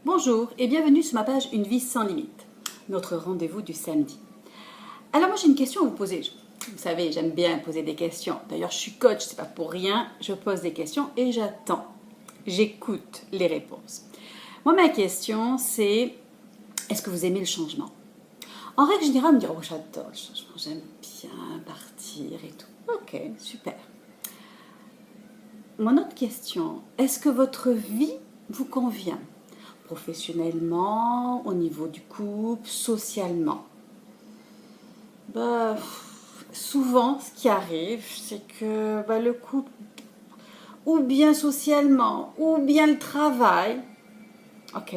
Bonjour et bienvenue sur ma page Une vie sans limite, notre rendez-vous du samedi. Alors moi j'ai une question à vous poser. Vous savez, j'aime bien poser des questions. D'ailleurs je suis coach, c'est pas pour rien. Je pose des questions et j'attends. J'écoute les réponses. Moi ma question c'est, est-ce que vous aimez le changement? En règle générale, on me dit, oh j'adore le changement, j'aime bien partir et tout. Ok, super. Mon autre question, est-ce que votre vie vous convient? Professionnellement, au niveau du couple, socialement. Souvent, ce qui arrive, c'est que le couple, ou bien socialement, ou bien le travail, ok.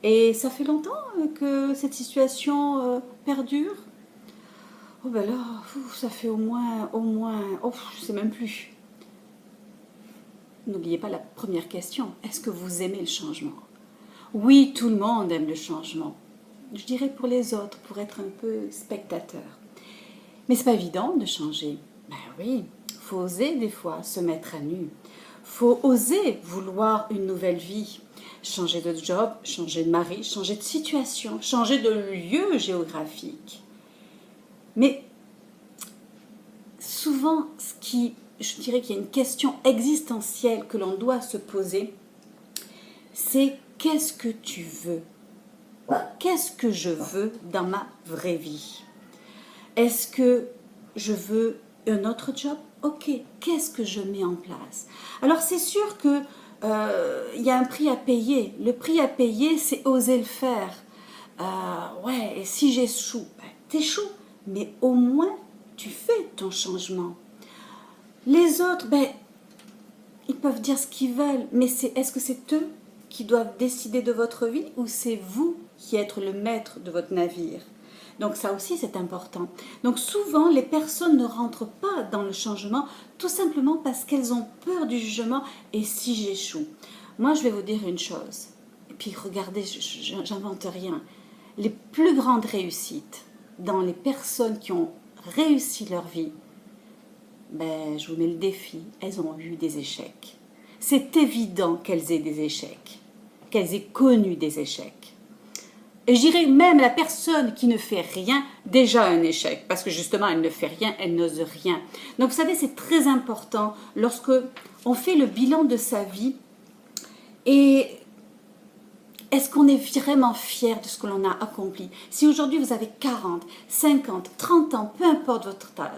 Et ça fait longtemps que cette situation perdure. Oh ben là, ça fait au moins, je sais même plus. N'oubliez pas la première question, est-ce que vous aimez le changement? Oui, tout le monde aime le changement. Je dirais pour les autres, pour être un peu spectateur. Mais c'est pas évident de changer. Ben oui, faut oser des fois se mettre à nu. Faut oser vouloir une nouvelle vie. Changer de job, changer de mari, changer de situation, changer de lieu géographique. Mais souvent, je dirais qu'il y a une question existentielle que l'on doit se poser, c'est qu'est-ce que tu veux? Qu'est-ce que je veux dans ma vraie vie? Est-ce que je veux un autre job? Ok, qu'est-ce que je mets en place? Alors c'est sûr que y a un prix à payer. Le prix à payer, c'est oser le faire. Et si j'échoue, t'échoues, mais au moins tu fais ton changement. Les autres, ils peuvent dire ce qu'ils veulent, mais est-ce que c'est eux qui doivent décider de votre vie ou c'est vous qui êtes le maître de votre navire? Donc ça aussi c'est important. Donc souvent les personnes ne rentrent pas dans le changement tout simplement parce qu'elles ont peur du jugement et si j'échoue. Moi je vais vous dire une chose, et puis regardez, j'invente rien. Les plus grandes réussites dans les personnes qui ont réussi leur vie, je vous mets le défi, elles ont eu des échecs. C'est évident qu'elles aient des échecs, qu'elles aient connu des échecs. Et je dirais même la personne qui ne fait rien, déjà un échec, parce que justement elle ne fait rien, elle n'ose rien. Donc vous savez, c'est très important lorsque on fait le bilan de sa vie et est-ce qu'on est vraiment fier de ce que l'on a accompli? Si aujourd'hui vous avez 40, 50, 30 ans, peu importe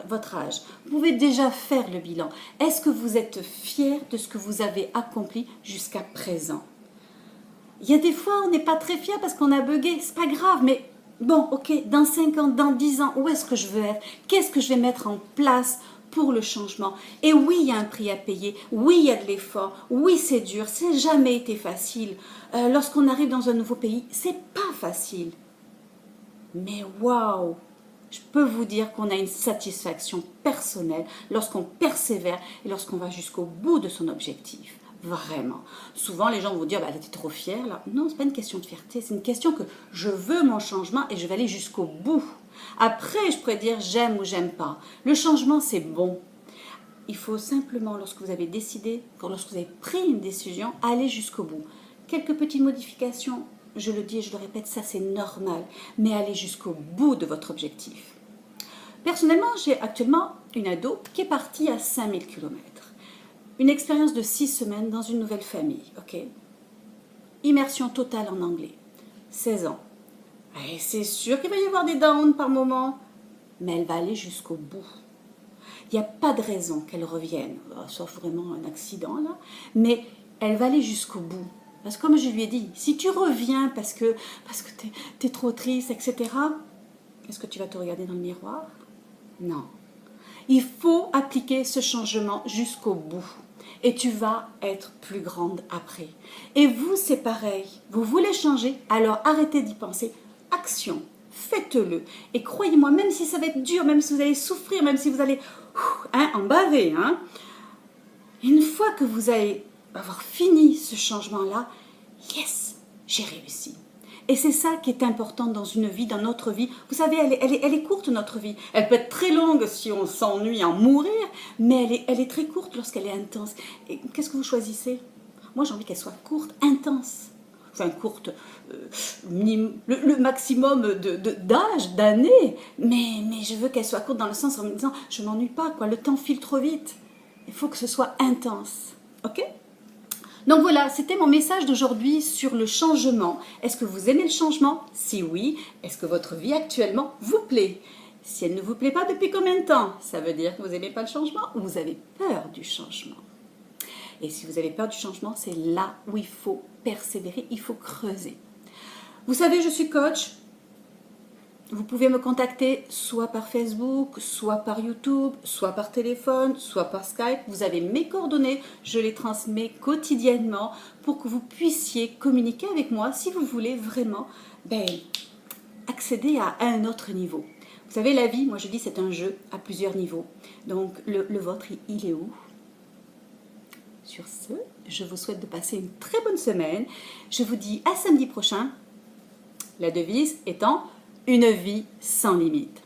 votre âge, vous pouvez déjà faire le bilan. Est-ce que vous êtes fier de ce que vous avez accompli jusqu'à présent? Il y a des fois, on n'est pas très fier parce qu'on a bugué, c'est pas grave, mais bon, ok, dans 5 ans, dans 10 ans, où est-ce que je veux être? Qu'est-ce que je vais mettre en place pour le changement? Et oui, il y a un prix à payer, oui, il y a de l'effort, oui, c'est dur, c'est jamais été facile. Lorsqu'on arrive dans un nouveau pays, c'est pas facile. Mais waouh! Je peux vous dire qu'on a une satisfaction personnelle lorsqu'on persévère et lorsqu'on va jusqu'au bout de son objectif. Vraiment. Souvent, les gens vont vous dire, t'es trop fière là. Non, c'est pas une question de fierté, c'est une question que je veux mon changement et je vais aller jusqu'au bout. Après, je pourrais dire j'aime ou j'aime pas. Le changement, c'est bon. Il faut simplement, lorsque vous avez décidé, lorsque vous avez pris une décision, aller jusqu'au bout. Quelques petites modifications, je le dis et je le répète, ça c'est normal, mais allez jusqu'au bout de votre objectif. Personnellement, j'ai actuellement une ado qui est partie à 5000 km. Une expérience de 6 semaines dans une nouvelle famille, ok? Immersion totale en anglais. 16 ans. Et c'est sûr qu'il va y avoir des downs par moment, mais elle va aller jusqu'au bout. Il n'y a pas de raison qu'elle revienne, sauf vraiment un accident là, mais elle va aller jusqu'au bout. Parce que comme je lui ai dit, si tu reviens parce que t'es trop triste, etc., est-ce que tu vas te regarder dans le miroir? Non. Il faut appliquer ce changement jusqu'au bout. Et tu vas être plus grande après. Et vous, c'est pareil. Vous voulez changer, alors arrêtez d'y penser. Action, faites-le. Et croyez-moi, même si ça va être dur, même si vous allez souffrir, même si vous allez en baver, une fois que vous allez avoir fini ce changement-là, yes, j'ai réussi. Et c'est ça qui est important dans une vie, dans notre vie. Vous savez, elle est courte, notre vie. Elle peut être très longue si on s'ennuie à en mourir, mais elle est très courte lorsqu'elle est intense. Et qu'est-ce que vous choisissez? Moi, j'ai envie qu'elle soit courte, intense. enfin courte, le maximum d'âge, d'années, mais je veux qu'elle soit courte dans le sens en me disant, je m'ennuie pas, quoi, le temps file trop vite. Il faut que ce soit intense, ok? Donc voilà, c'était mon message d'aujourd'hui sur le changement. Est-ce que vous aimez le changement? Si oui, est-ce que votre vie actuellement vous plaît? Si elle ne vous plaît pas, depuis combien de temps? Ça veut dire que vous n'aimez pas le changement ou vous avez peur du changement? Et si vous avez peur du changement, c'est là où il faut persévérer, il faut creuser. Vous savez, je suis coach. Vous pouvez me contacter soit par Facebook, soit par YouTube, soit par téléphone, soit par Skype. Vous avez mes coordonnées, je les transmets quotidiennement pour que vous puissiez communiquer avec moi si vous voulez vraiment accéder à un autre niveau. Vous savez, la vie, moi je dis, c'est un jeu à plusieurs niveaux. Donc le vôtre, il est où? Sur ce, je vous souhaite de passer une très bonne semaine. Je vous dis à samedi prochain. La devise étant une vie sans limite.